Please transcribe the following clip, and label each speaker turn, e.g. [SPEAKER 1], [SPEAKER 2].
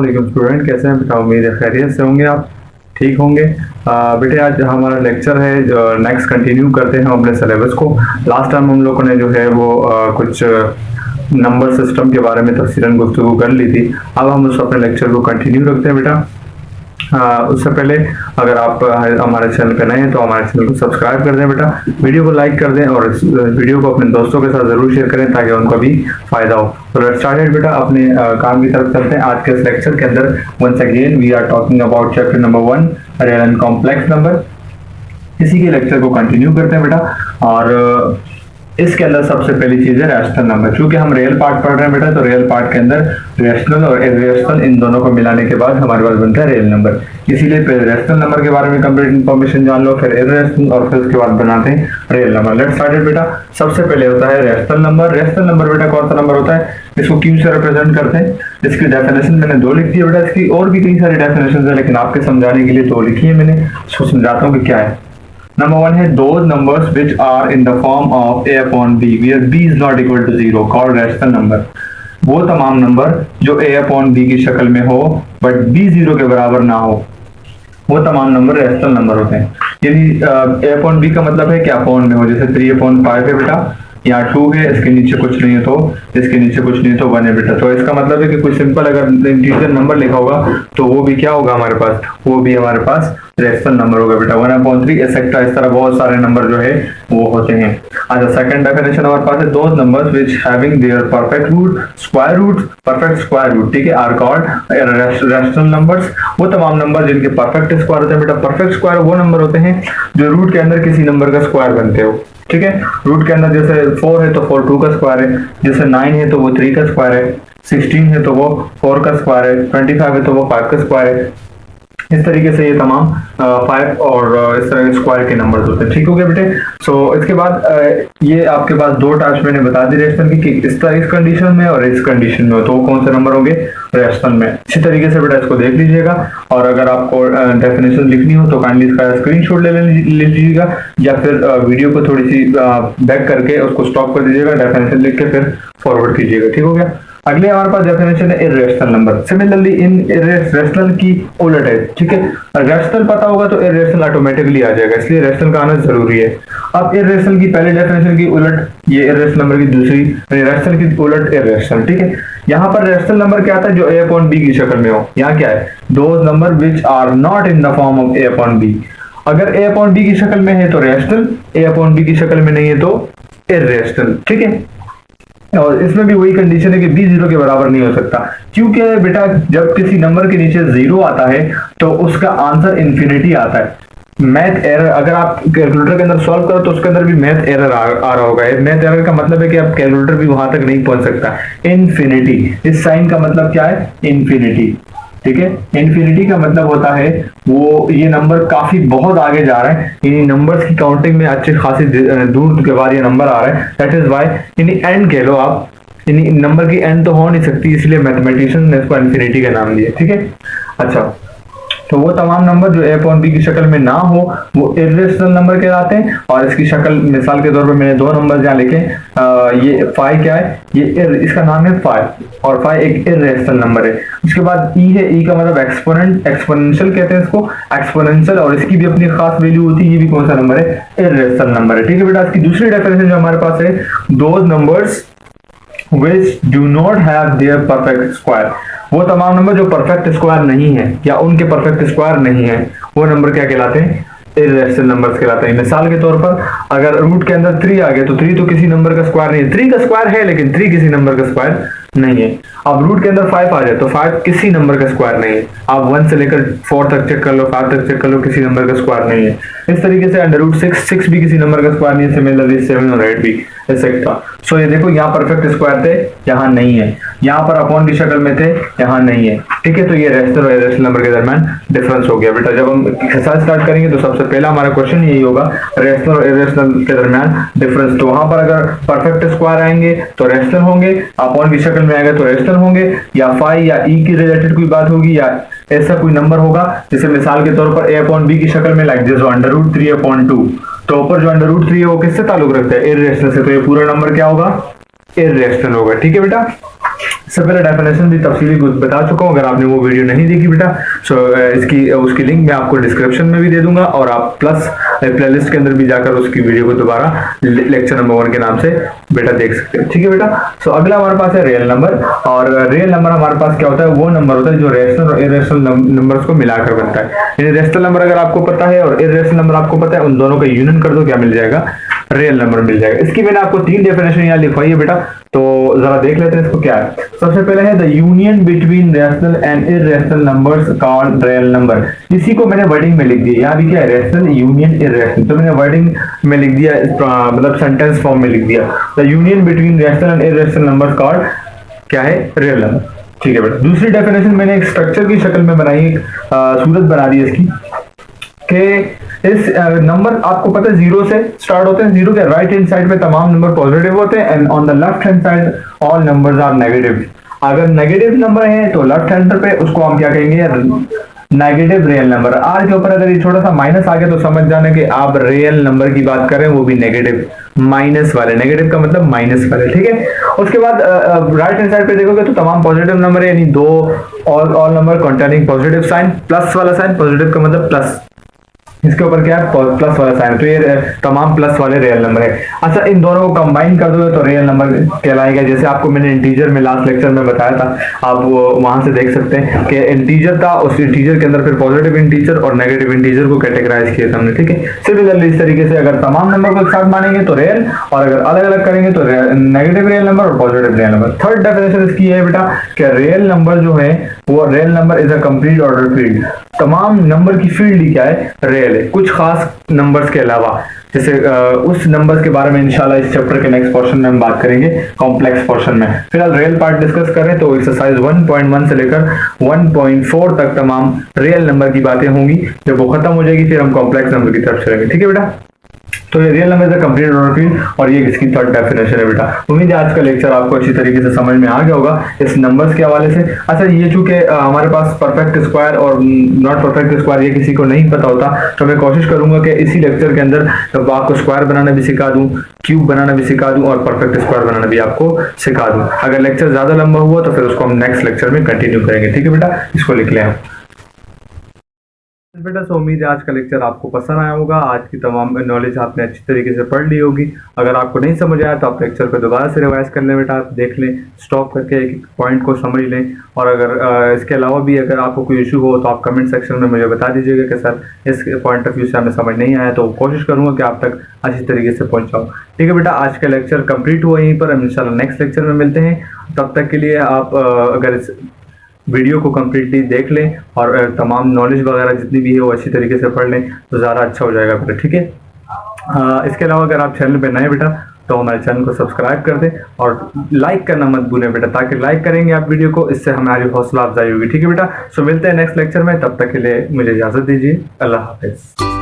[SPEAKER 1] अस्सलाम स्टूडेंट, कैसे हैं बेटा? उम्मीद है खैरियत से होंगे, आप ठीक होंगे। बेटे आज हमारा लेक्चर है जो नेक्स्ट कंटिन्यू करते हैं अपने सिलेबस को। लास्ट टाइम हम लोगों ने जो है वो कुछ नंबर सिस्टम के बारे में तफसीलन गुफ्तगू कर ली थी। अब हम उस अपने लेक्चर को कंटिन्यू रखते हैं बेटा। उससे पहले अगर आप हमारे चैनल पे नए हैं तो हमारे चैनल को सब्सक्राइब कर दें बेटा, वीडियो को लाइक कर दें और इस वीडियो को अपने दोस्तों के साथ जरूर शेयर करें ताकि उनको भी फायदा हो। तो लेट्स स्टार्ट बेटा, अपने काम की तरफ चलते हैं। आज के इस लेक्चर के अंदर once again we are talking about chapter number 1 real and complex number. इसी के लेक्चर को कंटिन्यू करते हैं बेटा। और इसके अंदर सबसे पहली चीज है रैशनल नंबर। चूंकि हम रियल पार्ट पढ़ रहे हैं बेटा, तो रियल पार्ट के अंदर रैशनल और इर्रेशनल इन दोनों को मिलाने के बाद हमारे पास बनता है रियल नंबर। इसीलिए पहले रैशनल नंबर के बारे में कंप्लीट इन्फॉर्मेशन जान लो, फिर इर्रेशनल और फिर उसके बाद बनाते हैं रियल नंबर। लेट्स स्टार्ट बेटा। सबसे पहले होता है रैशनल नंबर। रैशनल नंबर बेटा कौन सा नंबर होता है, इसको क्यू से रिप्रेजेंट करते हैं। इसकी डेफिनेशन मैंने 2 लिख दी है बेटा। इसकी और भी कई सारी डेफिनेशन है, लेकिन आपके समझाने के लिए 2 लिखी है मैंने, उसको समझाता हूँ कि क्या है। Number 1 है those numbers which are in the form of a upon b where b is not equal to 0 called rational number। वो तमाम नंबर जो a upon b की शक्ल में हो बट b 0 के बराबर ना हो, वो तमाम नंबर रैशनल नंबर होते हैं। यदि a upon b का मतलब है कि अपॉन में हो, जैसे 3 upon 5 है बेटा, यहाँ 2 है, इसके नीचे कुछ नहीं है तो इसके नीचे कुछ नहीं है तो 1 है बेटा। तो इसका मतलब है कि कुछ सिंपल अगर इंटीजर नंबर लिखा होगा तो वो भी क्या होगा हमारे पास, वो भी हमारे पास रैशनल नंबर होगा बेटा। 1/3 एक्सेट्रा, इस तरह बहुत सारे नंबर जो है वो होते हैं। अच्छा, सेकंड डेफिनेशन हमारे पास है those numbers which having their perfect root, square root, perfect square root, ठीक है, आर कॉल्ड रैशनल नंबर्स। वो तमाम नंबर जिनके परफेक्ट स्क्वायर होते हैं बेटा। परफेक्ट स्क्वायर वो नंबर होते हैं जो रूट के अंदर किसी नंबर का स्क्वायर बनते हो, ठीक है। रूट के अंदर जैसे 4 है तो 4 2 का स्क्वायर है, जैसे 9 है तो वो 3 का स्क्वायर है, 16 है तो वो 4 का स्क्वायर है, 25 है तो वो 5 का स्क्वायर है। इस तरीके से ये तमाम 5 और इस तरह के स्क्वायर के नंबर्स होते हैं, ठीक हो गया बेटे। सो इसके बाद ये आपके पास 2 टाइप्स मैंने बता दी रैशनल की, कि इस कंडीशन में और इस कंडीशन में हो तो कौन से नंबर होंगे, रैशनल में। इसी तरीके से बेटा इसको देख लीजिएगा, और अगर आपको डेफिनेशन लिखनी हो तो काइंडली इसका स्क्रीनशॉट ले लीजिएगा, या फिर वीडियो को थोड़ी सी बैक करके उसको स्टॉप कर दीजिएगा, डेफिनेशन लिख के फिर फॉरवर्ड कीजिएगा, ठीक हो गया। अगले हमारे पास डेफिनेशन है irrational number. Similarly in rational की उलट है, ठीक है। रैशनल पता होगा तो इर्रेशनल ऑटोमेटिकली आ जाएगा, इसलिए रैशनल का आना जरूरी है। अब इर्रेशनल की पहले डेफिनेशन की उलट, ये इर्रेशनल नंबर की दूसरी, रैशनल की उलट इर्रेशनल, ठीक है। यहाँ पर रैशनल नंबर क्या आता है, जो a upon b की शक्ल में हो। यहाँ क्या है, those number which are not in the form of a upon b। अगर a upon b की शक्ल में है तो रैशनल, a upon b की शक्ल में नहीं है तो इर्रेशनल, ठीक है। और इसमें भी वही कंडीशन है कि b 0 के बराबर नहीं हो सकता, क्योंकि बेटा जब किसी नंबर के नीचे 0 आता है तो उसका आंसर इंफिनिटी आता है। मैथ एरर अगर आप कैलकुलेटर के अंदर सॉल्व करो तो उसके अंदर भी मैथ एरर आ रहा होगा। मैथ एरर का मतलब है कि आप कैलकुलेटर भी वहां तक नहीं पहुंच सकता। इंफिनिटी, इस साइन का मतलब क्या है, इंफिनिटी, ठीक है। इंफिनिटी का मतलब होता है वो ये नंबर काफी बहुत आगे जा रहा है, इन नंबर्स की काउंटिंग में अच्छी खासी दूर के बाद ये नंबर आ रहा है। दैट इज व्हाई यानी एंड कह लो आप, यानी नंबर की एंड तो हो नहीं सकती, इसलिए मैथमेटिशियन ने इसको इंफिनिटी का नाम दिया, ठीक है। अच्छा, तो वो तमाम नंबर जो a upon b की शक्ल में ना हो वो इर्रेशनल नंबर कहलाते हैं। और इसकी शक्ल मिसाल के तौर पर मैंने 2 नंबर यहाँ लिखे। ये 5 क्या है, ये इसका नाम है 5, और 5 एक इर्रेशनल नंबर है। उसके बाद e है, e का मतलब एक्सपोनेंट, एक्सपोनेंशियल कहते हैं इसको, एक्सपोनेंशियल, और इसकी भी अपनी खास वैल्यू होती है। ये भी कौन सा नंबर है, इर्रेशनल नंबर है, ठीक है बेटा। इसकी दूसरी डेफिनेशन जो हमारे पास है, those numbers which do not have their perfect square। वो तमाम नंबर जो परफेक्ट स्क्वायर नहीं है या उनके परफेक्ट स्क्वायर नहीं है, वो नंबर क्या कहलाते हैं, इर्रेशनल नंबर्स कहलाते हैं। मिसाल के तौर पर अगर रूट के अंदर 3 आ गया तो 3 तो किसी नंबर का स्क्वायर नहीं है, 3 का स्क्वायर है लेकिन 3 किसी नंबर का स्क्वायर नहीं है। अब रूट के अंदर 5 आ जाए तो 5 किसी नंबर का स्क्वायर नहीं है। आप 1 से लेकर 4 तक चेक कर लो, 5 तक चेक कर लो, किसी नंबर का स्क्वायर नहीं है। इस तरीके से अंडर रूट 6 भी किसी नंबर का स्क्वायर नहीं है। सिमिलरली 7 और 8 भी एक्सेट्रा। सो ये देखो यहाँ परफेक्ट स्क्वायर थे, यहाँ नहीं है, यहाँ पर अपॉन की शक्ल में थे, यहाँ नहीं है, ठीक है। तो ये रैशनल और इर्रेशनल नंबर के दरमियान डिफरेंस हो गया बेटा। जब हम एक्सरसाइज स्टार्ट करेंगे तो सबसे पहला हमारा क्वेश्चन यही होगा, रैशनल और इर्रेशनल के दरमियान डिफरेंस। तो वहां पर अगर परफेक्ट स्क्वायर आएंगे तो रैशनल होंगे, अपॉन की शक्ल में आएगा तो रैशनल होंगे, या फाई या ई की रिलेटेड कोई बात होगी, या ऐसा कोई नंबर होगा जैसे मिसाल के तौर पर a upon b की शक्ल में लाइक दिस √3/2। तो ऊपर जो √3 है वो किससे ताल्लुक रखता है, इर्रेशनल से। तो ये पूरा नंबर क्या होगा, इरेशनल होगा। ठीक है बेटा, सब पहले डेफिनेशन भी तफसीली बता चुका हूँ। अगर आपने वो वीडियो नहीं देखी बेटा, सो इसकी उसकी लिंक मैं आपको डिस्क्रिप्शन में भी दे दूंगा, और आप प्लस प्लेलिस्ट के अंदर भी जाकर उसकी वीडियो को दोबारा लेक्चर नंबर 1 के नाम से बेटा देख सकते हैं। ठीक है बेटा, सो अगला हमारे पास है रियल नंबर। और रियल नंबर हमारे पास क्या होता है, वो नंबर होता है जो रेशनल और इरेशनल नंबर्स को मिलाकर बनता है। यानी रेशनल नंबर अगर आपको पता है और इरेशनल नंबर आपको पता है, उन दोनों का यूनियन कर दो, क्या मिल जाएगा, रियल नंबर मिल जाएगा। इसकी मैंने आपको 3 डेफिनेशन यहाँ लिखवाई है बेटा, तो जरा देख लेते हैं इसको क्या है। सबसे पहले है the union between rational and irrational numbers called real number. इसी को मैंने वर्डिंग में लिख दिया, यहाँ भी क्या है, रेशनल यूनियन इरेशनल, तो मैंने वर्डिंग में लिख दिया, मतलब सेंटेंस फॉर्म में लिख दिया, the union between rational and irrational numbers called क्या है, रियल नंबर। ठीक है बेटा, दूसरी डेफिनेशन मैंने एक स्ट्रक्चर की शक्ल में बनाई, एक सूरत बना दी इसकी, कि इस नंबर आपको पता है 0 से स्टार्ट होते हैं, 0 के राइट हैंड साइड पे तमाम नंबर पॉजिटिव होते हैं, and on the left hand side all numbers are negative. अगर नेगेटिव नंबर है तो लेफ्ट हैंड पे उसको हम क्या कहेंगे, नेगेटिव रियल नंबर। आर के ऊपर अगर ये छोटा सा माइनस आ गया तो समझ जाने कि आप रियल नंबर की बात कर रहे हैं, वो भी नेगेटिव, माइनस वाले, नेगेटिव का मतलब माइनस वाले। ठीक है, उसके बाद राइट हैंड साइड पे देखोगे तो तमाम पॉजिटिव नंबर है, यानी दो all number containing positive sign, plus वाला साइन, पॉजिटिव का मतलब प्लस, इसके ऊपर क्या है, प्लस वाला साइन, तो ये तमाम प्लस वाले रियल नंबर है। अच्छा, इन दोनों को कंबाइन कर दोगे तो रियल नंबर कहलाएगा। जैसे आपको मैंने इंटीजर में लास्ट लेक्चर में बताया था, आप वो वहां से देख सकते हैं कि इंटीजर था, उस इंटीजर के अंदर फिर पॉजिटिव इंटीजर और नेगेटिव इंटीजर को कैटेगराइज किया था हमने। ठीक है, सिमिलरली इस तरीके से अगर तमाम नंबर को एक साथ मानेंगे तो रियल, और अगर अलग अलग करेंगे तो नेगेटिव रियल नंबर और positive real number. Third definition इसकी है बेटा कि रियल नंबर जो है वो real number is a complete order field. तमाम नंबर की फील्ड ही क्या है, रियल है, कुछ खास नंबर्स के अलावा। जैसे उस नंबर्स के बारे में इंशाल्लाह इस चैप्टर के नेक्स्ट पोर्शन में हम बात करेंगे, कॉम्प्लेक्स पोर्शन में। फिलहाल रियल पार्ट डिस्कस करें तो एक्सरसाइज 1.1 से लेकर 1.4 तक तमाम रियल नंबर की बातें होंगी। जब वो खत्म हो जाएगी फिर हम कॉम्प्लेक्स नंबर की तरफ चलेंगे। ठीक है बेटा, तो ये real number is a complete order field, और ये इसकी थर्ड डेफिनेशन है बेटा। उम्मीद है आज का लेक्चर आपको अच्छी तरीके से समझ में आ गया होगा इस नंबर्स के हवाले से। अच्छा, ये चूंकि हमारे पास परफेक्ट स्क्वायर और नॉट परफेक्ट स्क्वायर ये किसी को नहीं पता होता, तो मैं कोशिश करूंगा कि इसी लेक्चर के अंदर तो आपको स्क्वायर बनाना भी सिखा दूं, क्यूब बनाना भी सिखा दूं, और परफेक्ट स्क्वायर बनाना भी आपको सिखा दूं। अगर लेक्चर ज्यादा लंबा हुआ तो फिर उसको हम नेक्स्ट लेक्चर में कंटिन्यू करेंगे। ठीक है बेटा, इसको लिख लें बेटा। सो उम्मीद है आज का लेक्चर आपको पसंद आया होगा, आज की तमाम नॉलेज आपने अच्छी तरीके से पढ़ ली होगी। अगर आपको नहीं समझ आया तो आप लेक्चर को दोबारा से रिवाइज कर लें बेटा, आप देख लें, स्टॉप करके एक एक पॉइंट को समझ लें। और अगर इसके अलावा भी अगर आपको कोई इशू हो तो आप कमेंट सेक्शन में मुझे बता दीजिएगा कि सर इस पॉइंट ऑफ व्यू से हमें समझ नहीं आया, तो कोशिश करूँगा कि आप तक अच्छी तरीके से पहुँचाऊँ। ठीक है बेटा, आज का लेक्चर कंप्लीट हुआ यहीं पर, हम इंशाल्लाह नेक्स्ट लेक्चर में मिलते हैं। तब तक के लिए आप अगर वीडियो को कम्प्लीटली देख लें और तमाम नॉलेज वगैरह जितनी भी है वो अच्छी तरीके से पढ़ लें तो ज़्यादा अच्छा हो जाएगा बेटा। ठीक है, इसके अलावा अगर आप चैनल पे नए बेटा तो हमारे चैनल को सब्सक्राइब कर दें और लाइक करना मत भूलें बेटा, ताकि लाइक करेंगे आप वीडियो को, इससे हमारी हौसला अफजाई होगी। ठीक है बेटा, सो मिलते हैं नेक्स्ट लेक्चर में, तब तक के लिए मुझे इजाज़त दीजिए, अल्लाह हाफिज़।